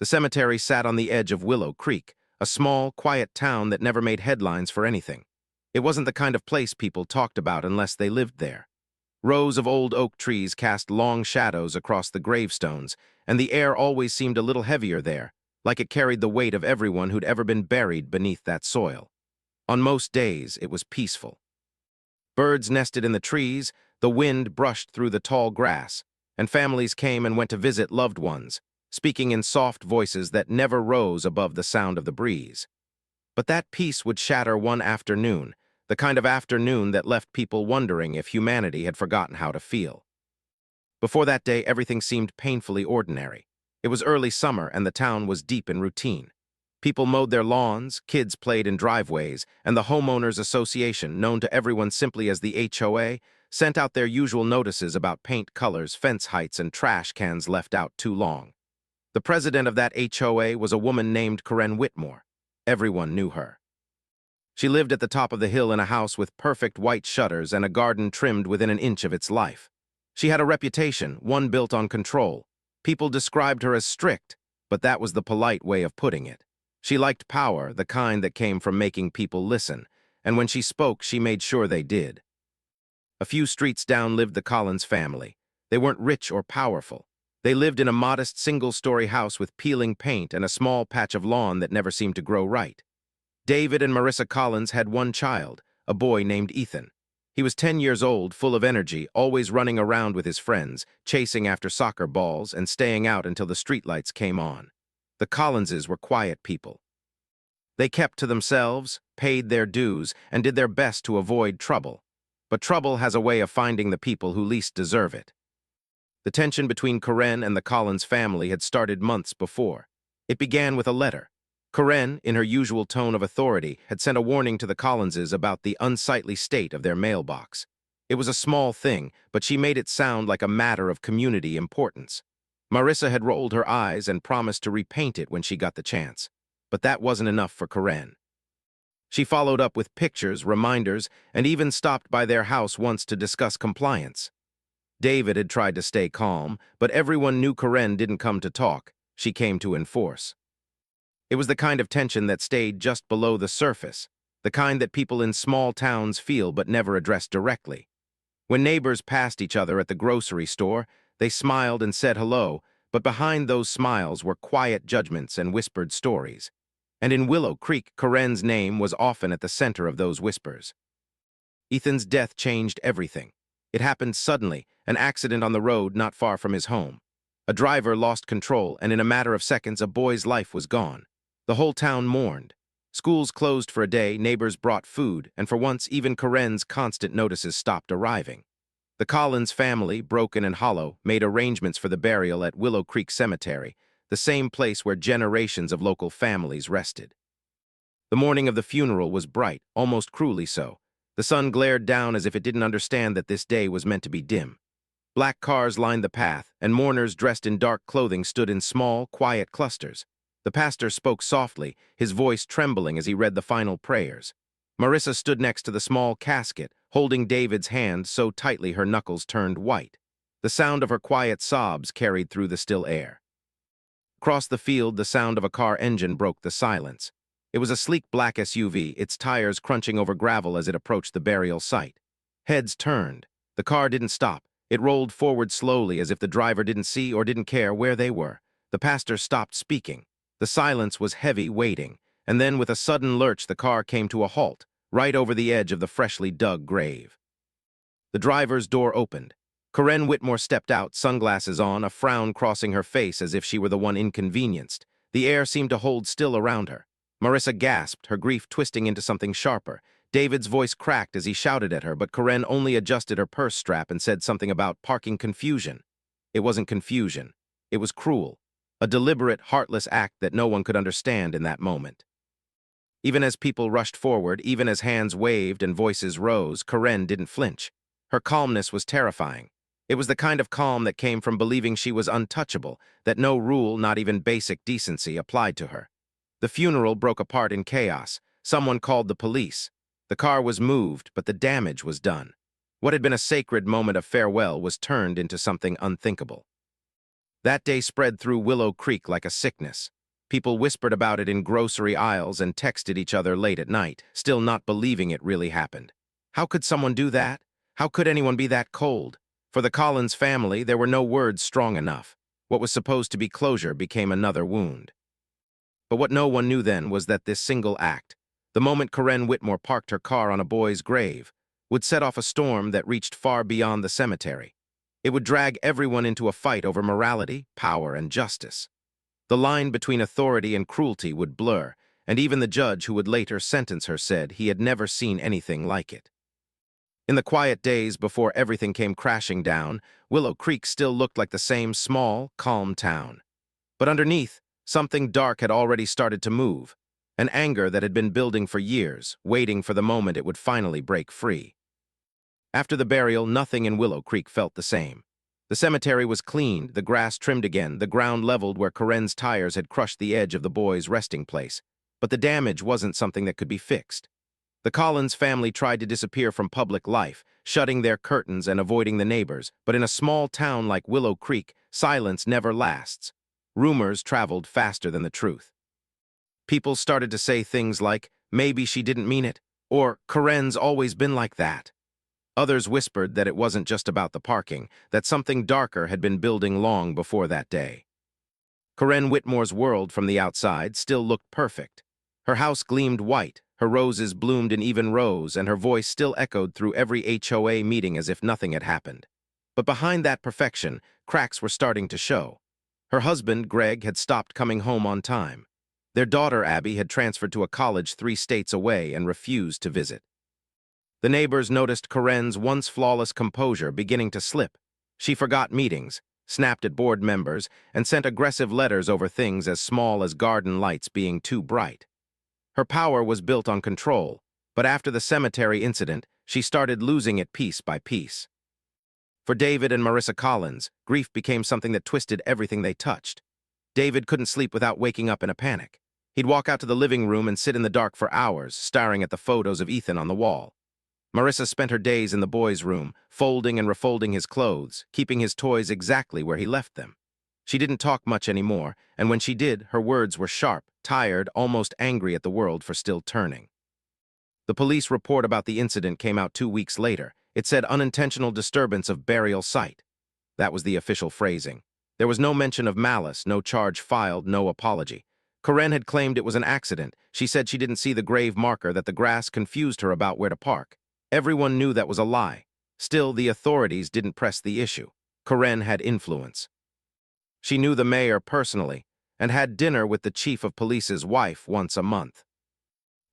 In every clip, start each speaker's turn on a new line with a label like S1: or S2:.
S1: The cemetery sat on the edge of Willow Creek, a small, quiet town that never made headlines for anything. It wasn't the kind of place people talked about unless they lived there. Rows of old oak trees cast long shadows across the gravestones, and the air always seemed a little heavier there, like it carried the weight of everyone who'd ever been buried beneath that soil. On most days, it was peaceful. Birds nested in the trees, the wind brushed through the tall grass, and families came and went to visit loved ones, speaking in soft voices that never rose above the sound of the breeze. But that peace would shatter one afternoon, the kind of afternoon that left people wondering if humanity had forgotten how to feel. Before that day, everything seemed painfully ordinary. It was early summer, and the town was deep in routine. People mowed their lawns, kids played in driveways, and the Homeowners Association, known to everyone simply as the HOA, sent out their usual notices about paint colors, fence heights, and trash cans left out too long. The president of that HOA was a woman named Karen Whitmore. Everyone knew her. She lived at the top of the hill in a house with perfect white shutters and a garden trimmed within an inch of its life. She had a reputation, one built on control. People described her as strict, but that was the polite way of putting it. She liked power, the kind that came from making people listen, and when she spoke, she made sure they did. A few streets down lived the Collins family. They weren't rich or powerful. They lived in a modest single-story house with peeling paint and a small patch of lawn that never seemed to grow right. David and Marissa Collins had one child, a boy named Ethan. He was 10 years old, full of energy, always running around with his friends, chasing after soccer balls and staying out until the streetlights came on. The Collinses were quiet people. They kept to themselves, paid their dues, and did their best to avoid trouble. But trouble has a way of finding the people who least deserve it. The tension between Karen and the Collins family had started months before. It began with a letter. Karen, in her usual tone of authority, had sent a warning to the Collinses about the unsightly state of their mailbox. It was a small thing, but she made it sound like a matter of community importance. Marissa had rolled her eyes and promised to repaint it when she got the chance. But that wasn't enough for Karen. She followed up with pictures, reminders, and even stopped by their house once to discuss compliance. David had tried to stay calm, but everyone knew Karen didn't come to talk. She came to enforce. It was the kind of tension that stayed just below the surface, the kind that people in small towns feel but never address directly. When neighbors passed each other at the grocery store, they smiled and said hello, but behind those smiles were quiet judgments and whispered stories. And in Willow Creek, Karen's name was often at the center of those whispers. Ethan's death changed everything. It happened suddenly, an accident on the road not far from his home. A driver lost control, and in a matter of seconds, a boy's life was gone. The whole town mourned. Schools closed for a day, neighbors brought food, and for once, even Karen's constant notices stopped arriving. The Collins family, broken and hollow, made arrangements for the burial at Willow Creek Cemetery, the same place where generations of local families rested. The morning of the funeral was bright, almost cruelly so. The sun glared down as if it didn't understand that this day was meant to be dim. Black cars lined the path, and mourners dressed in dark clothing stood in small, quiet clusters. The pastor spoke softly, his voice trembling as he read the final prayers. Marissa stood next to the small casket, holding David's hand so tightly her knuckles turned white. The sound of her quiet sobs carried through the still air. Across the field, the sound of a car engine broke the silence. It was a sleek black SUV, its tires crunching over gravel as it approached the burial site. Heads turned. The car didn't stop. It rolled forward slowly as if the driver didn't see or didn't care where they were. The pastor stopped speaking. The silence was heavy, waiting, and then with a sudden lurch the car came to a halt, right over the edge of the freshly dug grave. The driver's door opened. Karen Whitmore stepped out, sunglasses on, a frown crossing her face as if she were the one inconvenienced. The air seemed to hold still around her. Marissa gasped, her grief twisting into something sharper. David's voice cracked as he shouted at her, but Karen only adjusted her purse strap and said something about parking confusion. It wasn't confusion. It was cruel. A deliberate, heartless act that no one could understand in that moment. Even as people rushed forward, even as hands waved and voices rose, Karen didn't flinch. Her calmness was terrifying. It was the kind of calm that came from believing she was untouchable, that no rule, not even basic decency, applied to her. The funeral broke apart in chaos. Someone called the police. The car was moved, but the damage was done. What had been a sacred moment of farewell was turned into something unthinkable. That day spread through Willow Creek like a sickness. People whispered about it in grocery aisles and texted each other late at night, still not believing it really happened. How could someone do that? How could anyone be that cold? For the Collins family, there were no words strong enough. What was supposed to be closure became another wound. But what no one knew then was that this single act, the moment Karen Whitmore parked her car on a boy's grave, would set off a storm that reached far beyond the cemetery. It would drag everyone into a fight over morality, power, and justice. The line between authority and cruelty would blur, and even the judge who would later sentence her said he had never seen anything like it. In the quiet days before everything came crashing down, Willow Creek still looked like the same small, calm town. But underneath, something dark had already started to move, an anger that had been building for years, waiting for the moment it would finally break free. After the burial, nothing in Willow Creek felt the same. The cemetery was cleaned, the grass trimmed again, the ground leveled where Karen's tires had crushed the edge of the boy's resting place. But the damage wasn't something that could be fixed. The Collins family tried to disappear from public life, shutting their curtains and avoiding the neighbors, but in a small town like Willow Creek, silence never lasts. Rumors traveled faster than the truth. People started to say things like, maybe she didn't mean it, or Karen's always been like that. Others whispered that it wasn't just about the parking, that something darker had been building long before that day. Karen Whitmore's world from the outside still looked perfect. Her house gleamed white, her roses bloomed in even rows, and her voice still echoed through every HOA meeting as if nothing had happened. But behind that perfection, cracks were starting to show. Her husband, Greg, had stopped coming home on time. Their daughter, Abby, had transferred to a college 3 states away and refused to visit. The neighbors noticed Karen's once flawless composure beginning to slip. She forgot meetings, snapped at board members, and sent aggressive letters over things as small as garden lights being too bright. Her power was built on control, but after the cemetery incident, she started losing it piece by piece. For David and Marissa Collins, grief became something that twisted everything they touched. David couldn't sleep without waking up in a panic. He'd walk out to the living room and sit in the dark for hours, staring at the photos of Ethan on the wall. Marissa spent her days in the boys' room, folding and refolding his clothes, keeping his toys exactly where he left them. She didn't talk much anymore, and when she did, her words were sharp, tired, almost angry at the world for still turning. The police report about the incident came out 2 weeks later. It said unintentional disturbance of burial site. That was the official phrasing. There was no mention of malice, no charge filed, no apology. Karen had claimed it was an accident. She said she didn't see the grave marker, that the grass confused her about where to park. Everyone knew that was a lie. Still, the authorities didn't press the issue. Karen had influence. She knew the mayor personally and had dinner with the chief of police's wife once a month.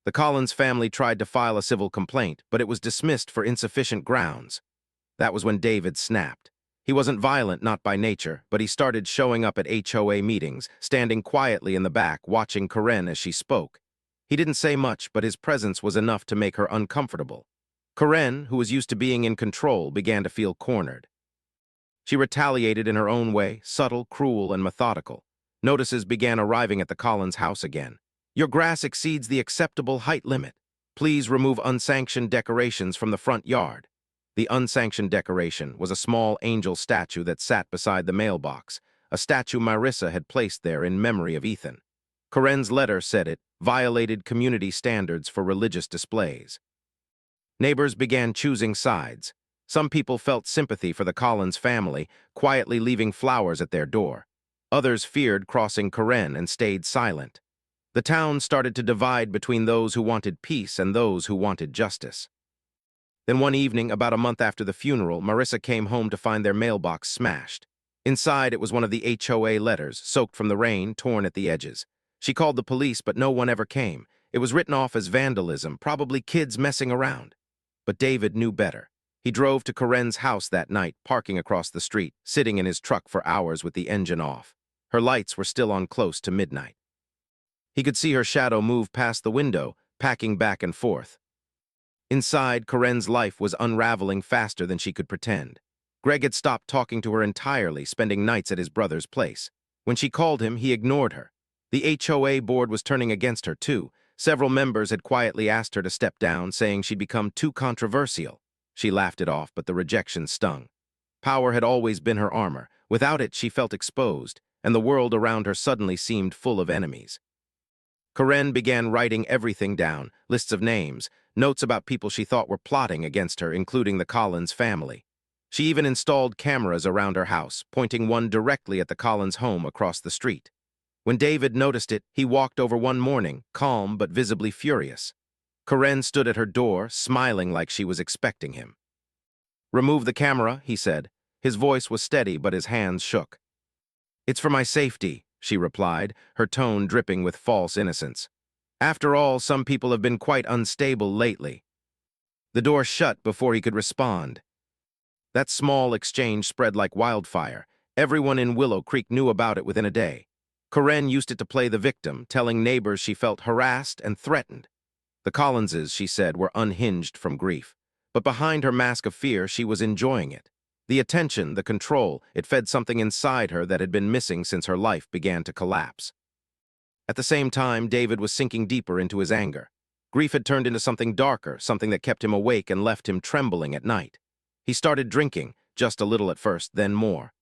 S1: The Collins family tried to file a civil complaint, but it was dismissed for insufficient grounds. That was when David snapped. He wasn't violent, not by nature, but he started showing up at HOA meetings, standing quietly in the back, watching Karen as she spoke. He didn't say much, but his presence was enough to make her uncomfortable. Karen, who was used to being in control, began to feel cornered. She retaliated in her own way, subtle, cruel, and methodical. Notices began arriving at the Collins house again. Your grass exceeds the acceptable height limit. Please remove unsanctioned decorations from the front yard. The unsanctioned decoration was a small angel statue that sat beside the mailbox, a statue Marissa had placed there in memory of Ethan. Karen's letter said it violated community standards for religious displays. Neighbors began choosing sides. Some people felt sympathy for the Collins family, quietly leaving flowers at their door. Others feared crossing Karen and stayed silent. The town started to divide between those who wanted peace and those who wanted justice. Then one evening, about a month after the funeral, Marissa came home to find their mailbox smashed. Inside, it was one of the HOA letters, soaked from the rain, torn at the edges. She called the police, but no one ever came. It was written off as vandalism, probably kids messing around. But David knew better. He drove to Karen's house that night, parking across the street, sitting in his truck for hours with the engine off. Her lights were still on close to midnight. He could see her shadow move past the window, packing back and forth. Inside, Karen's life was unraveling faster than she could pretend. Greg had stopped talking to her entirely, spending nights at his brother's place. When she called him, he ignored her. The HOA board was turning against her, too. Several members had quietly asked her to step down, saying she'd become too controversial. She laughed it off, but the rejection stung. Power had always been her armor. Without it, she felt exposed, and the world around her suddenly seemed full of enemies. Karen began writing everything down, lists of names, notes about people she thought were plotting against her, including the Collins family. She even installed cameras around her house, pointing one directly at the Collins home across the street. When David noticed it, he walked over one morning, calm but visibly furious. Karen stood at her door, smiling like she was expecting him. "Remove the camera," he said. His voice was steady, but his hands shook. "It's for my safety," she replied, her tone dripping with false innocence. "After all, some people have been quite unstable lately." The door shut before he could respond. That small exchange spread like wildfire. Everyone in Willow Creek knew about it within a day. Karen used it to play the victim, telling neighbors she felt harassed and threatened. The Collinses, she said, were unhinged from grief. But behind her mask of fear, she was enjoying it. The attention, the control, it fed something inside her that had been missing since her life began to collapse. At the same time, David was sinking deeper into his anger. Grief had turned into something darker, something that kept him awake and left him trembling at night. He started drinking, just a little at first, then more.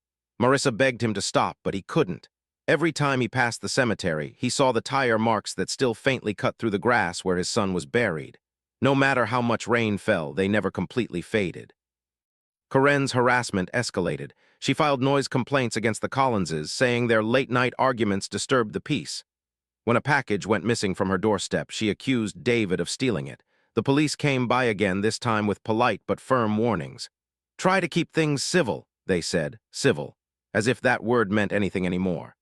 S1: Marissa begged him to stop, but he couldn't. Every time he passed the cemetery, he saw the tire marks that still faintly cut through the grass where his son was buried. No matter how much rain fell, they never completely faded. Karen's harassment escalated. She filed noise complaints against the Collinses, saying their late-night arguments disturbed the peace. When a package went missing from her doorstep, she accused David of stealing it. The police came by again, this time with polite but firm warnings. "Try to keep things civil," they said, civil, as if that word meant anything anymore.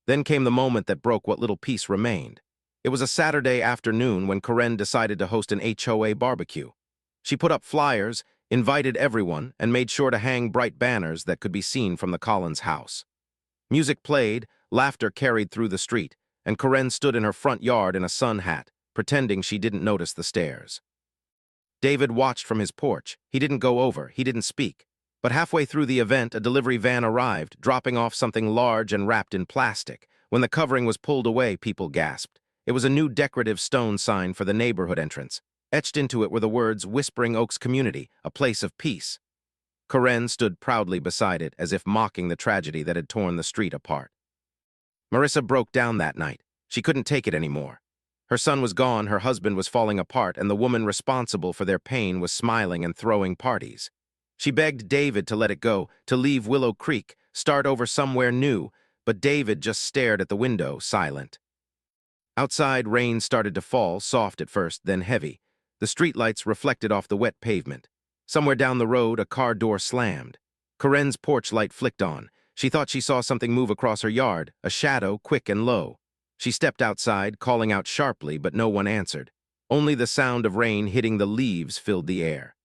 S1: Then came the moment that broke what little peace remained. It was a Saturday afternoon when Karen decided to host an HOA barbecue. She put up flyers, invited everyone, and made sure to hang bright banners that could be seen from the Collins house. Music played, laughter carried through the street, and Karen stood in her front yard in a sun hat, pretending she didn't notice the stairs. David watched from his porch. He didn't go over, he didn't speak. But halfway through the event, a delivery van arrived, dropping off something large and wrapped in plastic. When the covering was pulled away, people gasped. It was a new decorative stone sign for the neighborhood entrance. Etched into it were the words, "Whispering Oaks Community, a place of peace." Karen stood proudly beside it, as if mocking the tragedy that had torn the street apart. Marissa broke down that night. She couldn't take it anymore. Her son was gone, her husband was falling apart, and the woman responsible for their pain was smiling and throwing parties. She begged David to let it go, to leave Willow Creek, start over somewhere new, but David just stared at the window, silent. Outside, rain started to fall, soft at first, then heavy. The streetlights reflected off the wet pavement. Somewhere down the road, a car door slammed. Karen's porch light flicked on. She thought she saw something move across her yard, a shadow, quick and low. She stepped outside, calling out sharply, but no one answered. Only the sound of rain hitting the leaves filled the air.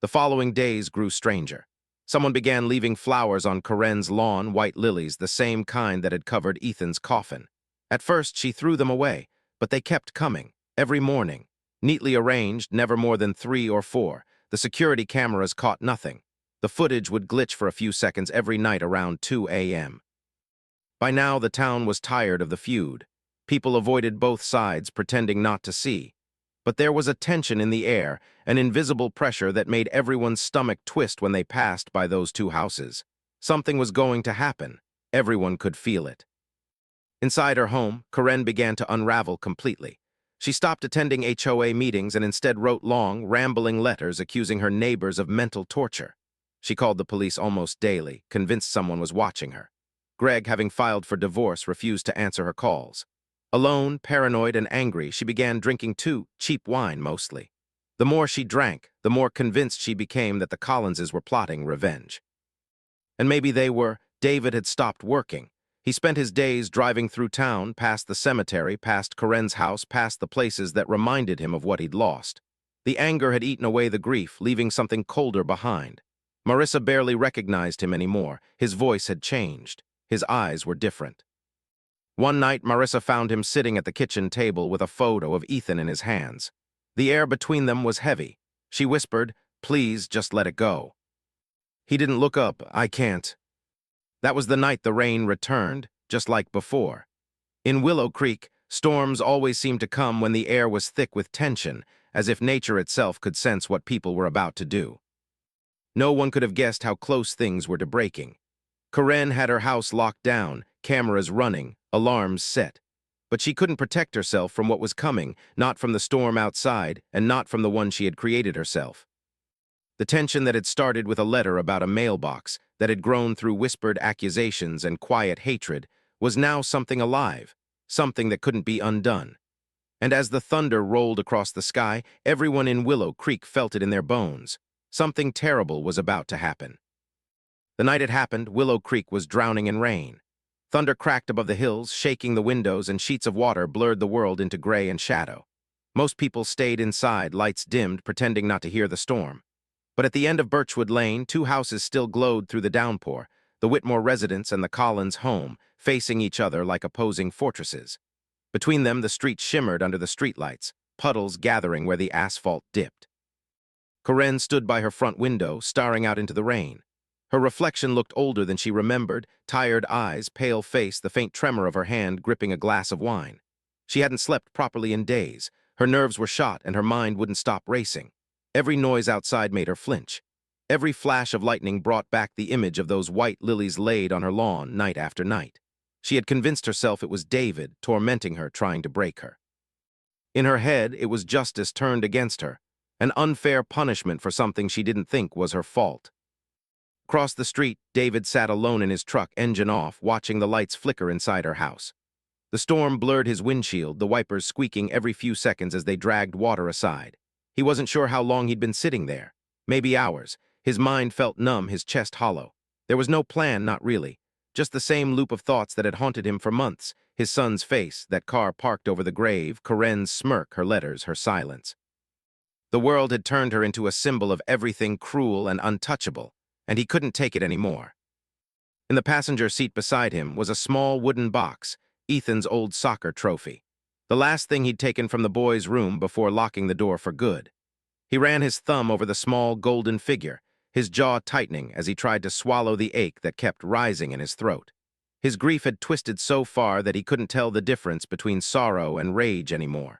S1: The following days grew stranger. Someone began leaving flowers on Karen's lawn, white lilies, the same kind that had covered Ethan's coffin. At first, she threw them away, but they kept coming, every morning. Neatly arranged, never more than 3 or 4. The security cameras caught nothing. The footage would glitch for a few seconds every night around 2 a.m. By now, the town was tired of the feud. People avoided both sides, pretending not to see. But there was a tension in the air, an invisible pressure that made everyone's stomach twist when they passed by those two houses. Something was going to happen. Everyone could feel it. Inside her home, Karen began to unravel completely. She stopped attending HOA meetings and instead wrote long, rambling letters accusing her neighbors of mental torture. She called the police almost daily, convinced someone was watching her. Greg, having filed for divorce, refused to answer her calls. Alone, paranoid, and angry, she began drinking too, cheap wine mostly. The more she drank, the more convinced she became that the Collinses were plotting revenge. And maybe they were. David had stopped working. He spent his days driving through town, past the cemetery, past Karen's house, past the places that reminded him of what he'd lost. The anger had eaten away the grief, leaving something colder behind. Marissa barely recognized him anymore. His voice had changed. His eyes were different. One night, Marissa found him sitting at the kitchen table with a photo of Ethan in his hands. The air between them was heavy. She whispered, "Please, just let it go." He didn't look up. "I can't." That was the night the rain returned, just like before. In Willow Creek, storms always seemed to come when the air was thick with tension, as if nature itself could sense what people were about to do. No one could have guessed how close things were to breaking. Karen had her house locked down, cameras running, alarms set. But she couldn't protect herself from what was coming, not from the storm outside, and not from the one she had created herself. The tension that had started with a letter about a mailbox, that had grown through whispered accusations and quiet hatred, was now something alive, something that couldn't be undone. And as the thunder rolled across the sky, everyone in Willow Creek felt it in their bones. Something terrible was about to happen. The night it happened, Willow Creek was drowning in rain. Thunder cracked above the hills, shaking the windows, and sheets of water blurred the world into gray and shadow. Most people stayed inside, lights dimmed, pretending not to hear the storm. But at the end of Birchwood Lane, two houses still glowed through the downpour, the Whitmore residence and the Collins home, facing each other like opposing fortresses. Between them, the street shimmered under the streetlights, puddles gathering where the asphalt dipped. Karen stood by her front window, staring out into the rain. Her reflection looked older than she remembered, tired eyes, pale face, the faint tremor of her hand gripping a glass of wine. She hadn't slept properly in days. Her nerves were shot and her mind wouldn't stop racing. Every noise outside made her flinch. Every flash of lightning brought back the image of those white lilies laid on her lawn night after night. She had convinced herself it was David tormenting her, trying to break her. In her head, it was justice turned against her, an unfair punishment for something she didn't think was her fault. Across the street, David sat alone in his truck, engine off, watching the lights flicker inside her house. The storm blurred his windshield, the wipers squeaking every few seconds as they dragged water aside. He wasn't sure how long he'd been sitting there. Maybe hours. His mind felt numb, his chest hollow. There was no plan, not really. Just the same loop of thoughts that had haunted him for months. His son's face, that car parked over the grave, Karen's smirk, her letters, her silence. The world had turned her into a symbol of everything cruel and untouchable, and he couldn't take it anymore. In the passenger seat beside him was a small wooden box, Ethan's old soccer trophy. The last thing he'd taken from the boy's room before locking the door for good. He ran his thumb over the small golden figure, his jaw tightening as he tried to swallow the ache that kept rising in his throat. His grief had twisted so far that he couldn't tell the difference between sorrow and rage anymore.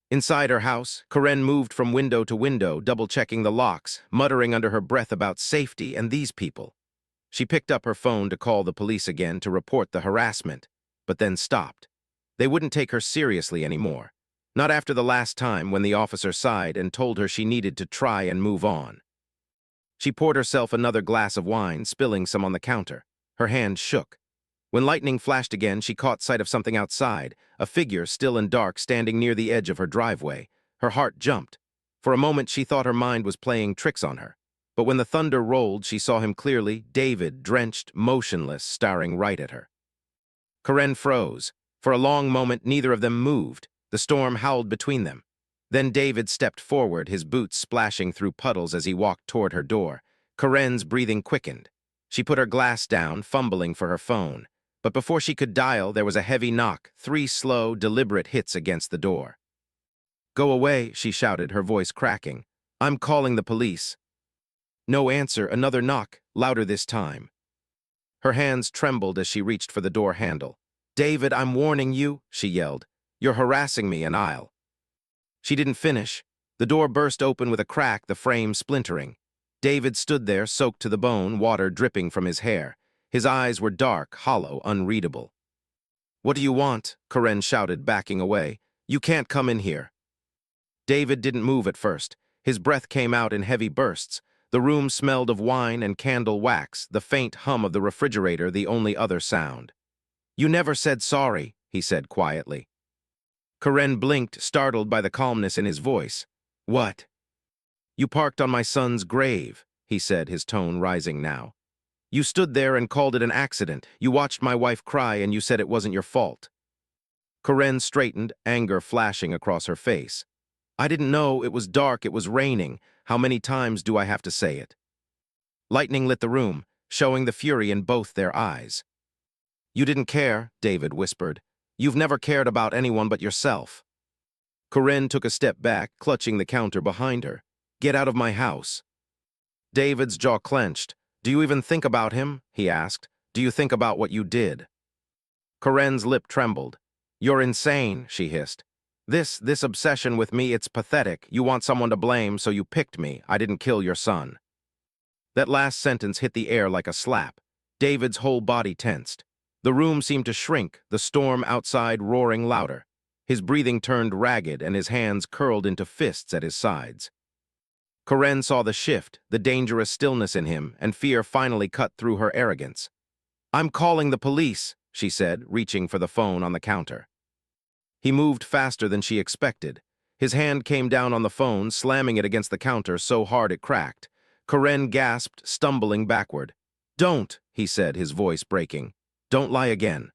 S1: Inside her house, Karen moved from window to window, double-checking the locks, muttering under her breath about safety and these people. She picked up her phone to call the police again to report the harassment, but then stopped. They wouldn't take her seriously anymore. Not after the last time when the officer sighed and told her she needed to try and move on. She poured herself another glass of wine, spilling some on the counter. Her hand shook. When lightning flashed again, she caught sight of something outside, a figure still and dark standing near the edge of her driveway. Her heart jumped. For a moment, she thought her mind was playing tricks on her. But when the thunder rolled, she saw him clearly, David, drenched, motionless, staring right at her. Karen froze. For a long moment, neither of them moved. The storm howled between them. Then David stepped forward, his boots splashing through puddles as he walked toward her door. Karen's breathing quickened. She put her glass down, fumbling for her phone. But before she could dial, there was a heavy knock, 3 slow, deliberate hits against the door. "Go away," she shouted, her voice cracking. "I'm calling the police." No answer, another knock, louder this time. Her hands trembled as she reached for the door handle. "David, I'm warning you," she yelled. "You're harassing me and I'll..." She didn't finish. The door burst open with a crack, the frame splintering. David stood there, soaked to the bone, water dripping from his hair. His eyes were dark, hollow, unreadable. "What do you want?" Karen shouted, backing away. "You can't come in here." David didn't move at first. His breath came out in heavy bursts. The room smelled of wine and candle wax, the faint hum of the refrigerator the only other sound. "You never said sorry," he said quietly. Karen blinked, startled by the calmness in his voice. "What?" "You parked on my son's grave," he said, his tone rising now. "You stood there and called it an accident. You watched my wife cry and you said it wasn't your fault." Karen straightened, anger flashing across her face. "I didn't know. It was dark. It was raining. How many times do I have to say it?" Lightning lit the room, showing the fury in both their eyes. "You didn't care," David whispered. "You've never cared about anyone but yourself." Karen took a step back, clutching the counter behind her. "Get out of my house." David's jaw clenched. "Do you even think about him?" he asked. "Do you think about what you did?" Karen's lip trembled. "You're insane," she hissed. This obsession with me, it's pathetic. You want someone to blame, so you picked me. I didn't kill your son." That last sentence hit the air like a slap. David's whole body tensed. The room seemed to shrink, the storm outside roaring louder. His breathing turned ragged and his hands curled into fists at his sides. Karen saw the shift, the dangerous stillness in him, and fear finally cut through her arrogance. "I'm calling the police," she said, reaching for the phone on the counter. He moved faster than she expected. His hand came down on the phone, slamming it against the counter so hard it cracked. Karen gasped, stumbling backward. "Don't," he said, his voice breaking. "Don't lie again."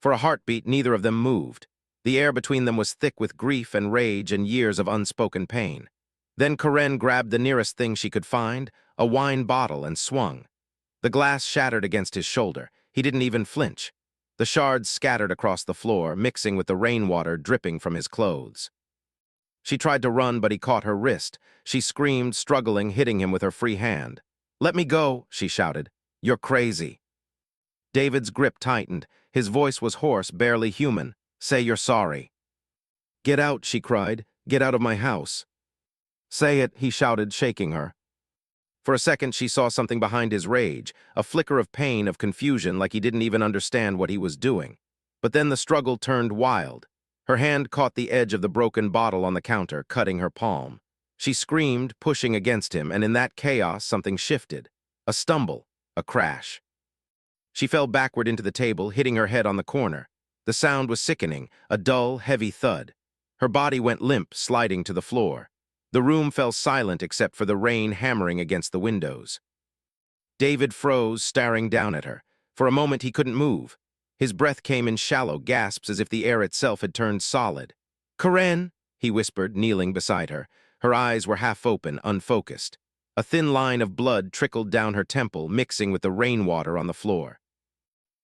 S1: For a heartbeat, neither of them moved. The air between them was thick with grief and rage and years of unspoken pain. Then Karen grabbed the nearest thing she could find, a wine bottle, and swung. The glass shattered against his shoulder. He didn't even flinch. The shards scattered across the floor, mixing with the rainwater dripping from his clothes. She tried to run, but he caught her wrist. She screamed, struggling, hitting him with her free hand. "Let me go," she shouted. "You're crazy." David's grip tightened. His voice was hoarse, barely human. "Say you're sorry." "Get out," she cried. "Get out of my house." "Say it," he shouted, shaking her. For a second, she saw something behind his rage, a flicker of pain, of confusion, like he didn't even understand what he was doing. But then the struggle turned wild. Her hand caught the edge of the broken bottle on the counter, cutting her palm. She screamed, pushing against him, and in that chaos, something shifted. A stumble, a crash. She fell backward into the table, hitting her head on the corner. The sound was sickening, a dull, heavy thud. Her body went limp, sliding to the floor. The room fell silent except for the rain hammering against the windows. David froze, staring down at her. For a moment he couldn't move. His breath came in shallow gasps as if the air itself had turned solid. "Karen," he whispered, kneeling beside her. Her eyes were half open, unfocused. A thin line of blood trickled down her temple, mixing with the rainwater on the floor.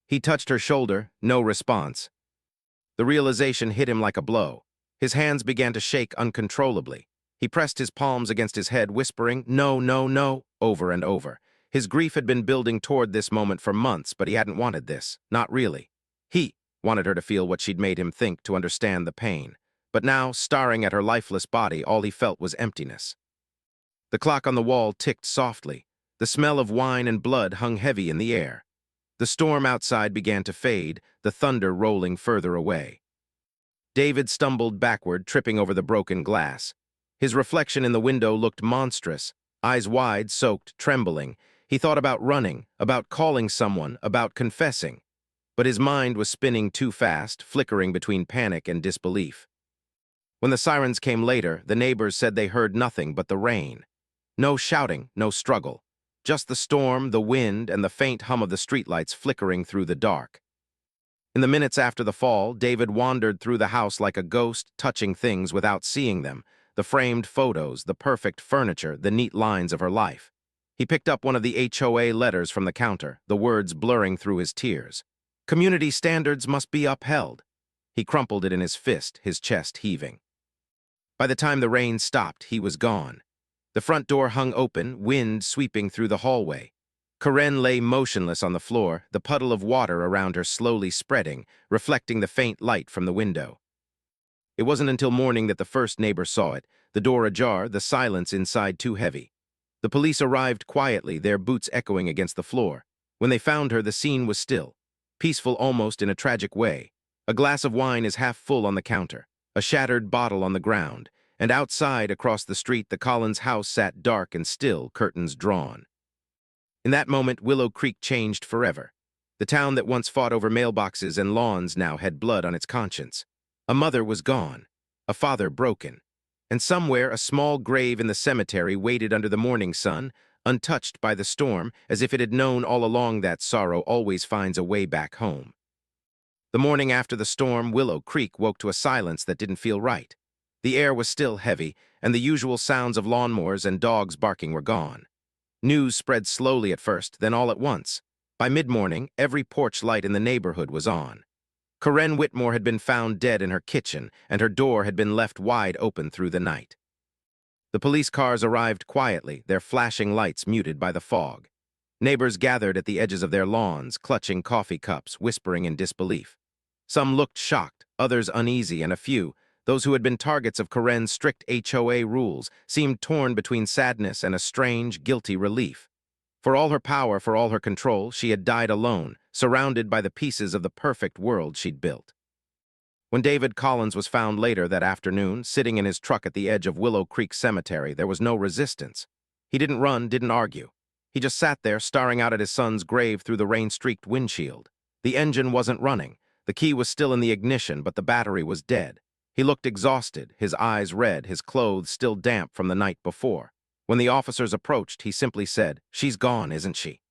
S1: He touched her shoulder, no response. The realization hit him like a blow. His hands began to shake uncontrollably. He pressed his palms against his head, whispering, "No, no, no," over and over. His grief had been building toward this moment for months, but he hadn't wanted this. Not really. He wanted her to feel what she'd made him think, to understand the pain. But now, staring at her lifeless body, all he felt was emptiness. The clock on the wall ticked softly. The smell of wine and blood hung heavy in the air. The storm outside began to fade, the thunder rolling further away. David stumbled backward, tripping over the broken glass. His reflection in the window looked monstrous, eyes wide, soaked, trembling. He thought about running, about calling someone, about confessing. But his mind was spinning too fast, flickering between panic and disbelief. When the sirens came later, the neighbors said they heard nothing but the rain. No shouting, no struggle. Just the storm, the wind, and the faint hum of the streetlights flickering through the dark. In the minutes after the fall, David wandered through the house like a ghost, touching things without seeing them. The framed photos, the perfect furniture, the neat lines of her life. He picked up one of the HOA letters from the counter, the words blurring through his tears. "Community standards must be upheld." He crumpled it in his fist, his chest heaving. By the time the rain stopped, he was gone. The front door hung open, wind sweeping through the hallway. Karen lay motionless on the floor, the puddle of water around her slowly spreading, reflecting the faint light from the window. It wasn't until morning that the first neighbor saw it, the door ajar, the silence inside too heavy. The police arrived quietly, their boots echoing against the floor. When they found her, the scene was still, peaceful almost in a tragic way. A glass of wine is half full on the counter, a shattered bottle on the ground, and outside, across the street, the Collins house sat dark and still, curtains drawn. In that moment, Willow Creek changed forever. The town that once fought over mailboxes and lawns now had blood on its conscience. A mother was gone, a father broken, and somewhere a small grave in the cemetery waited under the morning sun, untouched by the storm, as if it had known all along that sorrow always finds a way back home. The morning after the storm, Willow Creek woke to a silence that didn't feel right. The air was still heavy, and the usual sounds of lawnmowers and dogs barking were gone. News spread slowly at first, then all at once. By mid-morning, every porch light in the neighborhood was on. Karen Whitmore had been found dead in her kitchen, and her door had been left wide open through the night. The police cars arrived quietly, their flashing lights muted by the fog. Neighbors gathered at the edges of their lawns, clutching coffee cups, whispering in disbelief. Some looked shocked, others uneasy, and a few, those who had been targets of Karen's strict HOA rules, seemed torn between sadness and a strange, guilty relief. For all her power, for all her control, she had died alone, surrounded by the pieces of the perfect world she'd built. When David Collins was found later that afternoon, sitting in his truck at the edge of Willow Creek Cemetery, there was no resistance. He didn't run, didn't argue. He just sat there, staring out at his son's grave through the rain-streaked windshield. The engine wasn't running. The key was still in the ignition, but the battery was dead. He looked exhausted, his eyes red, his clothes still damp from the night before. When the officers approached, he simply said, "She's gone, isn't she?"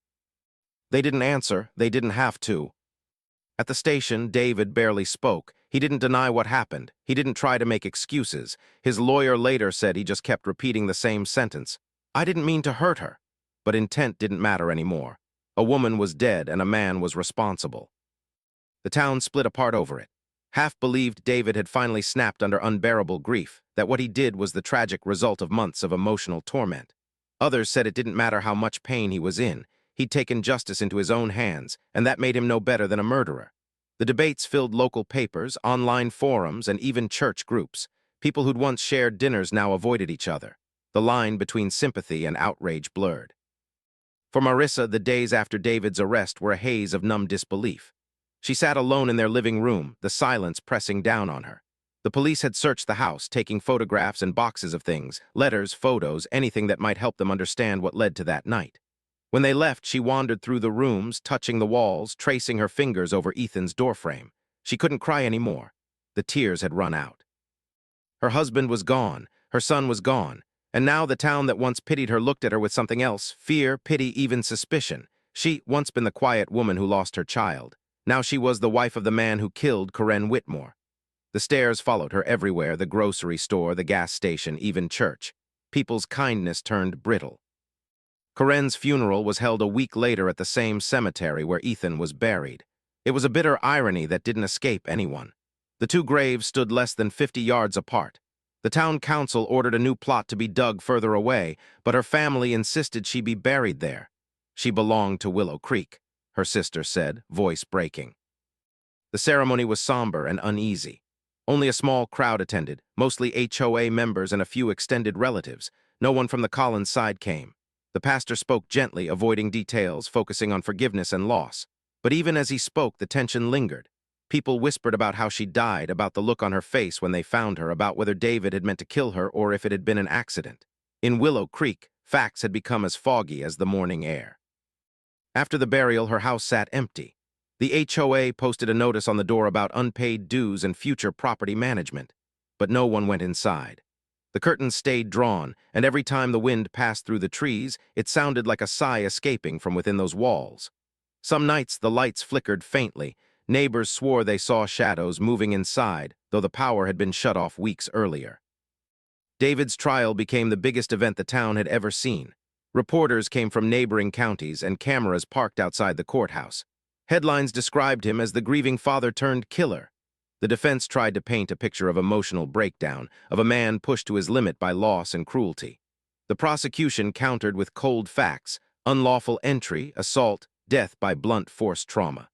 S1: They didn't answer. They didn't have to. At the station, David barely spoke. He didn't deny what happened. He didn't try to make excuses. His lawyer later said he just kept repeating the same sentence. "I didn't mean to hurt her." But intent didn't matter anymore. A woman was dead and a man was responsible. The town split apart over it. Half believed David had finally snapped under unbearable grief, that what he did was the tragic result of months of emotional torment. Others said it didn't matter how much pain he was in. He'd taken justice into his own hands, and that made him no better than a murderer. The debates filled local papers, online forums, and even church groups. People who'd once shared dinners now avoided each other. The line between sympathy and outrage blurred. For Marissa, the days after David's arrest were a haze of numb disbelief. She sat alone in their living room, the silence pressing down on her. The police had searched the house, taking photographs and boxes of things, letters, photos, anything that might help them understand what led to that night. When they left, she wandered through the rooms, touching the walls, tracing her fingers over Ethan's doorframe. She couldn't cry anymore. The tears had run out. Her husband was gone, her son was gone, and now the town that once pitied her looked at her with something else, fear, pity, even suspicion. She, once been the quiet woman who lost her child. Now she was the wife of the man who killed Corinne Whitmore. The stares followed her everywhere, the grocery store, the gas station, even church. People's kindness turned brittle. Corinne's funeral was held a week later at the same cemetery where Ethan was buried. It was a bitter irony that didn't escape anyone. The two graves stood less than 50 yards apart. The town council ordered a new plot to be dug further away, but her family insisted she be buried there. She belonged to Willow Creek, her sister said, voice breaking. The ceremony was somber and uneasy. Only a small crowd attended, mostly HOA members and a few extended relatives. No one from the Collins side came. The pastor spoke gently, avoiding details, focusing on forgiveness and loss. But even as he spoke, the tension lingered. People whispered about how she died, about the look on her face when they found her, about whether David had meant to kill her or if it had been an accident. In Willow Creek, facts had become as foggy as the morning air. After the burial, her house sat empty. The HOA posted a notice on the door about unpaid dues and future property management, but no one went inside. The curtains stayed drawn, and every time the wind passed through the trees, it sounded like a sigh escaping from within those walls. Some nights the lights flickered faintly. Neighbors swore they saw shadows moving inside, though the power had been shut off weeks earlier. David's trial became the biggest event the town had ever seen. Reporters came from neighboring counties, and cameras parked outside the courthouse. Headlines described him as the grieving father-turned-killer. The defense tried to paint a picture of emotional breakdown, of a man pushed to his limit by loss and cruelty. The prosecution countered with cold facts: unlawful entry, assault, death by blunt force trauma.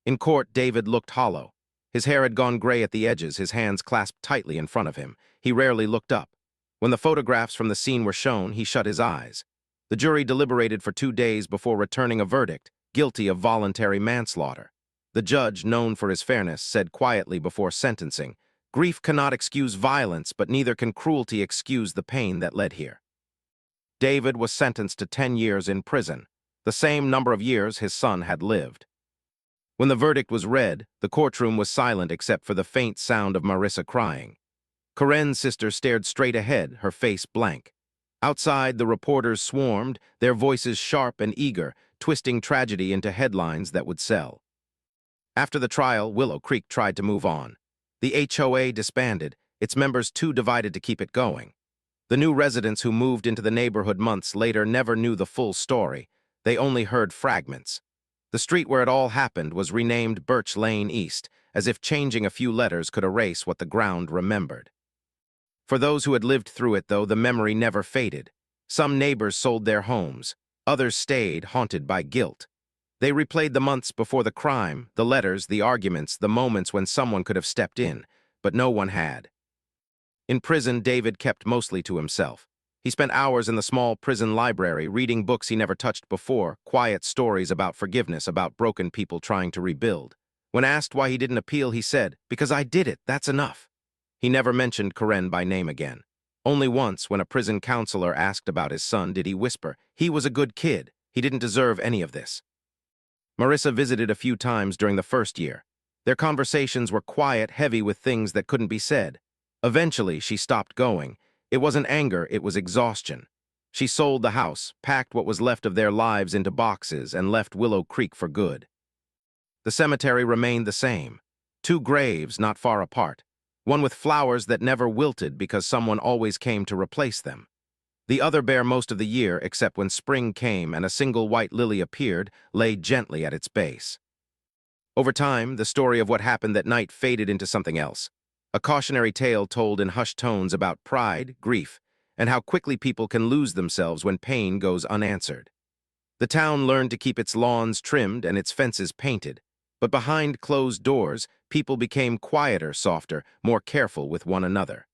S1: In court, David looked hollow. His hair had gone gray at the edges, his hands clasped tightly in front of him. He rarely looked up. When the photographs from the scene were shown, he shut his eyes. The jury deliberated for 2 days before returning a verdict: guilty of voluntary manslaughter. The judge, known for his fairness, said quietly before sentencing, "Grief cannot excuse violence, but neither can cruelty excuse the pain that led here." David was sentenced to 10 years in prison, the same number of years his son had lived. When the verdict was read, the courtroom was silent except for the faint sound of Marissa crying. Corinne's sister stared straight ahead, her face blank. Outside, the reporters swarmed, their voices sharp and eager, twisting tragedy into headlines that would sell. After the trial, Willow Creek tried to move on. The HOA disbanded, its members too divided to keep it going. The new residents who moved into the neighborhood months later never knew the full story. They only heard fragments. The street where it all happened was renamed Birch Lane East, as if changing a few letters could erase what the ground remembered. For those who had lived through it, though, the memory never faded. Some neighbors sold their homes. Others stayed, haunted by guilt. They replayed the months before the crime, the letters, the arguments, the moments when someone could have stepped in, but no one had. In prison, David kept mostly to himself. He spent hours in the small prison library reading books he never touched before, quiet stories about forgiveness, about broken people trying to rebuild. When asked why he didn't appeal, he said, "Because I did it, that's enough." He never mentioned Karen by name again. Only once, when a prison counselor asked about his son, did he whisper, "He was a good kid. He didn't deserve any of this." Marissa visited a few times during the first year. Their conversations were quiet, heavy with things that couldn't be said. Eventually, she stopped going. It wasn't anger, it was exhaustion. She sold the house, packed what was left of their lives into boxes, and left Willow Creek for good. The cemetery remained the same. 2 graves not far apart. One with flowers that never wilted because someone always came to replace them. The other bare most of the year, except when spring came and a single white lily appeared, lay gently at its base. Over time, the story of what happened that night faded into something else. A cautionary tale told in hushed tones about pride, grief, and how quickly people can lose themselves when pain goes unanswered. The town learned to keep its lawns trimmed and its fences painted, but behind closed doors, people became quieter, softer, more careful with one another.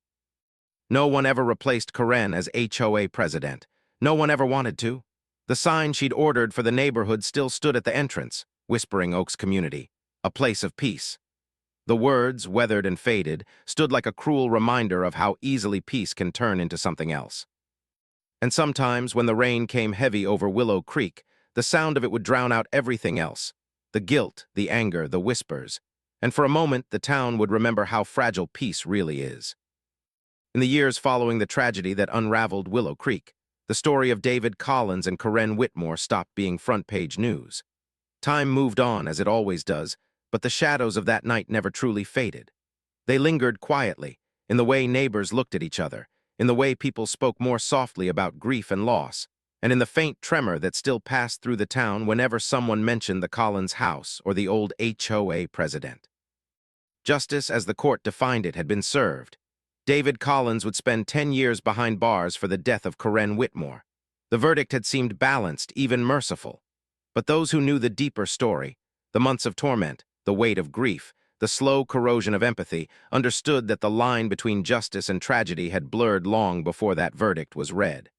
S1: No one ever replaced Karen as HOA president. No one ever wanted to. The sign she'd ordered for the neighborhood still stood at the entrance, Whispering Oaks Community, a place of peace. The words, weathered and faded, stood like a cruel reminder of how easily peace can turn into something else. And sometimes, when the rain came heavy over Willow Creek, the sound of it would drown out everything else. The guilt, the anger, the whispers. And for a moment, the town would remember how fragile peace really is. In the years following the tragedy that unraveled Willow Creek, the story of David Collins and Karen Whitmore stopped being front-page news. Time moved on, as it always does, but the shadows of that night never truly faded. They lingered quietly, in the way neighbors looked at each other, in the way people spoke more softly about grief and loss, and in the faint tremor that still passed through the town whenever someone mentioned the Collins house or the old HOA president. Justice, as the court defined it, had been served. David Collins would spend 10 years behind bars for the death of Karen Whitmore. The verdict had seemed balanced, even merciful. But those who knew the deeper story, the months of torment, the weight of grief, the slow corrosion of empathy, understood that the line between justice and tragedy had blurred long before that verdict was read.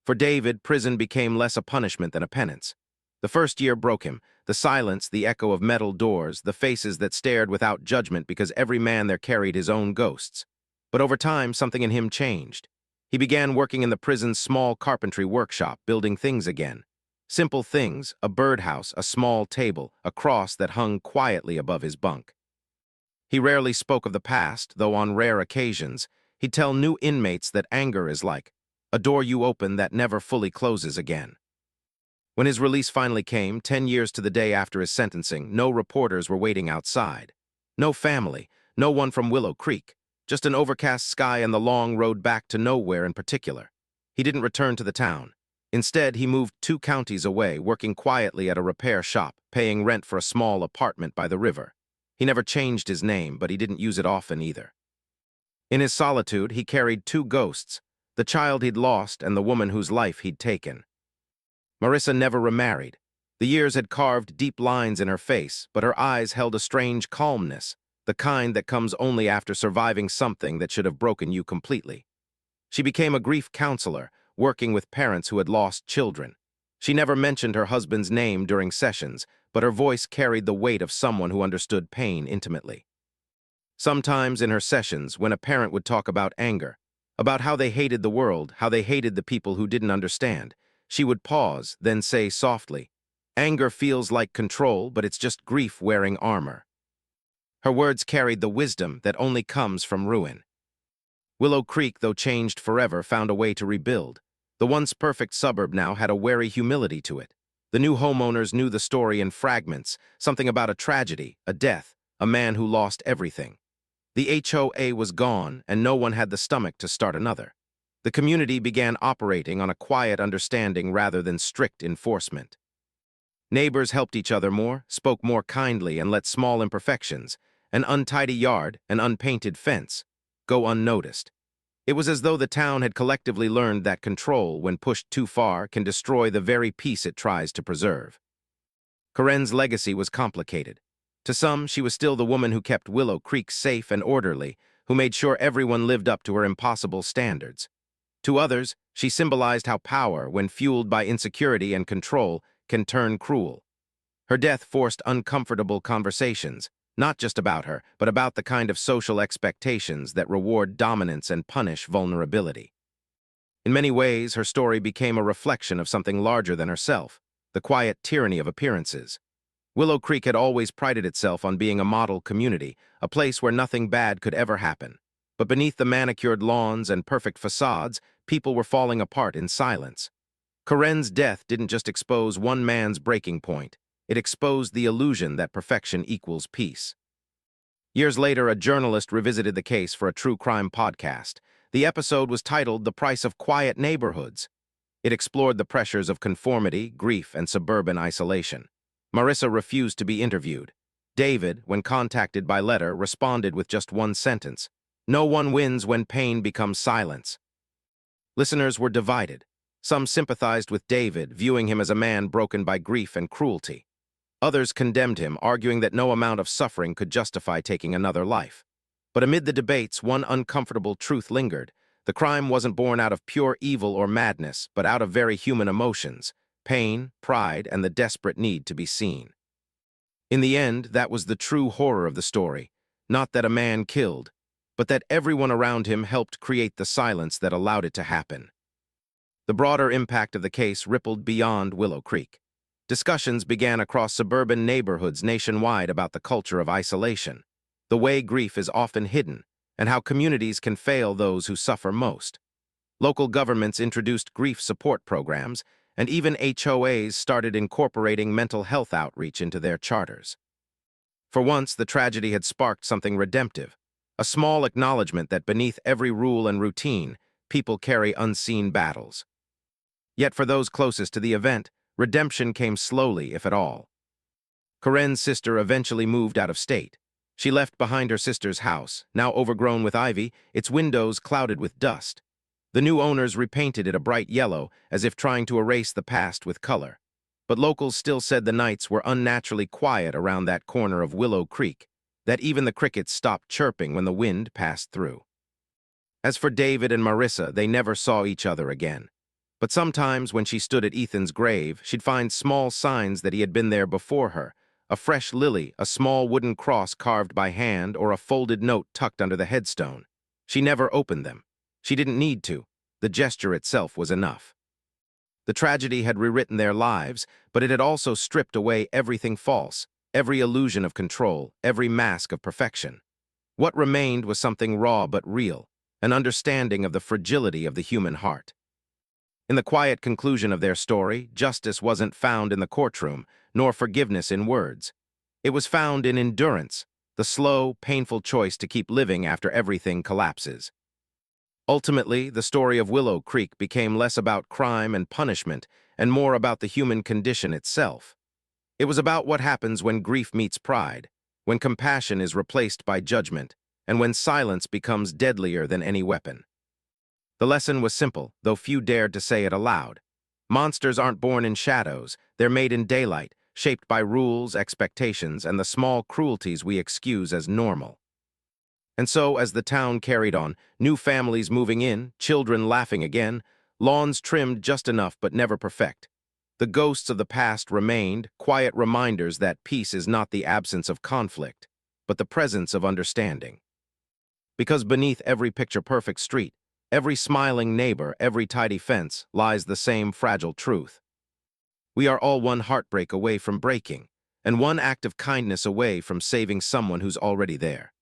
S1: For David, prison became less a punishment than a penance. The first year broke him, the silence, the echo of metal doors, the faces that stared without judgment because every man there carried his own ghosts. But over time, something in him changed. He began working in the prison's small carpentry workshop, building things again. Simple things, a birdhouse, a small table, a cross that hung quietly above his bunk. He rarely spoke of the past, though on rare occasions, he'd tell new inmates that anger is like a door you open that never fully closes again. When his release finally came, 10 years to the day after his sentencing, no reporters were waiting outside. No family, no one from Willow Creek. Just an overcast sky and the long road back to nowhere in particular. He didn't return to the town. Instead, he moved 2 counties away, working quietly at a repair shop, paying rent for a small apartment by the river. He never changed his name, but he didn't use it often either. In his solitude, he carried 2 ghosts, the child he'd lost and the woman whose life he'd taken. Marissa never remarried. The years had carved deep lines in her face, but her eyes held a strange calmness, the kind that comes only after surviving something that should have broken you completely. She became a grief counselor, working with parents who had lost children. She never mentioned her husband's name during sessions, but her voice carried the weight of someone who understood pain intimately. Sometimes in her sessions, when a parent would talk about anger, about how they hated the world, how they hated the people who didn't understand, she would pause, then say softly, "Anger feels like control, but it's just grief wearing armor." Her words carried the wisdom that only comes from ruin. Willow Creek, though changed forever, found a way to rebuild. The once perfect suburb now had a wary humility to it. The new homeowners knew the story in fragments, something about a tragedy, a death, a man who lost everything. The HOA was gone, and no one had the stomach to start another. The community began operating on a quiet understanding rather than strict enforcement. Neighbors helped each other more, spoke more kindly, and let small imperfections, an untidy yard, an unpainted fence, go unnoticed. It was as though the town had collectively learned that control, when pushed too far, can destroy the very peace it tries to preserve. Karen's legacy was complicated. To some, she was still the woman who kept Willow Creek safe and orderly, who made sure everyone lived up to her impossible standards. To others, she symbolized how power, when fueled by insecurity and control, can turn cruel. Her death forced uncomfortable conversations, not just about her, but about the kind of social expectations that reward dominance and punish vulnerability. In many ways, her story became a reflection of something larger than herself, the quiet tyranny of appearances. Willow Creek had always prided itself on being a model community, a place where nothing bad could ever happen. But beneath the manicured lawns and perfect facades, people were falling apart in silence. Corinne's death didn't just expose one man's breaking point. It exposed the illusion that perfection equals peace. Years later, a journalist revisited the case for a true crime podcast. The episode was titled "The Price of Quiet Neighborhoods." It explored the pressures of conformity, grief, and suburban isolation. Marissa refused to be interviewed. David, when contacted by letter, responded with just one sentence: "No one wins when pain becomes silence." Listeners were divided. Some sympathized with David, viewing him as a man broken by grief and cruelty. Others condemned him, arguing that no amount of suffering could justify taking another life. But amid the debates, one uncomfortable truth lingered. The crime wasn't born out of pure evil or madness, but out of very human emotions: pain, pride, and the desperate need to be seen. In the end, that was the true horror of the story. Not that a man killed, but that everyone around him helped create the silence that allowed it to happen. The broader impact of the case rippled beyond Willow Creek. Discussions began across suburban neighborhoods nationwide about the culture of isolation, the way grief is often hidden, and how communities can fail those who suffer most. Local governments introduced grief support programs, and even HOAs started incorporating mental health outreach into their charters. For once, the tragedy had sparked something redemptive, a small acknowledgement that beneath every rule and routine, people carry unseen battles. Yet for those closest to the event, redemption came slowly, if at all. Corinne's sister eventually moved out of state. She left behind her sister's house, now overgrown with ivy, its windows clouded with dust. The new owners repainted it a bright yellow, as if trying to erase the past with color. But locals still said the nights were unnaturally quiet around that corner of Willow Creek, that even the crickets stopped chirping when the wind passed through. As for David and Marissa, they never saw each other again. But sometimes when she stood at Ethan's grave, she'd find small signs that he had been there before her: a fresh lily, a small wooden cross carved by hand, or a folded note tucked under the headstone. She never opened them. She didn't need to. The gesture itself was enough. The tragedy had rewritten their lives, but it had also stripped away everything false, every illusion of control, every mask of perfection. What remained was something raw but real, an understanding of the fragility of the human heart. In the quiet conclusion of their story, justice wasn't found in the courtroom, nor forgiveness in words. It was found in endurance, the slow, painful choice to keep living after everything collapses. Ultimately, the story of Willow Creek became less about crime and punishment and more about the human condition itself. It was about what happens when grief meets pride, when compassion is replaced by judgment, and when silence becomes deadlier than any weapon. The lesson was simple, though few dared to say it aloud. Monsters aren't born in shadows, they're made in daylight, shaped by rules, expectations, and the small cruelties we excuse as normal. And so, as the town carried on, new families moving in, children laughing again, lawns trimmed just enough but never perfect, the ghosts of the past remained, quiet reminders that peace is not the absence of conflict, but the presence of understanding. Because beneath every picture-perfect street, every smiling neighbor, every tidy fence, lies the same fragile truth. We are all one heartbreak away from breaking, and one act of kindness away from saving someone who's already there.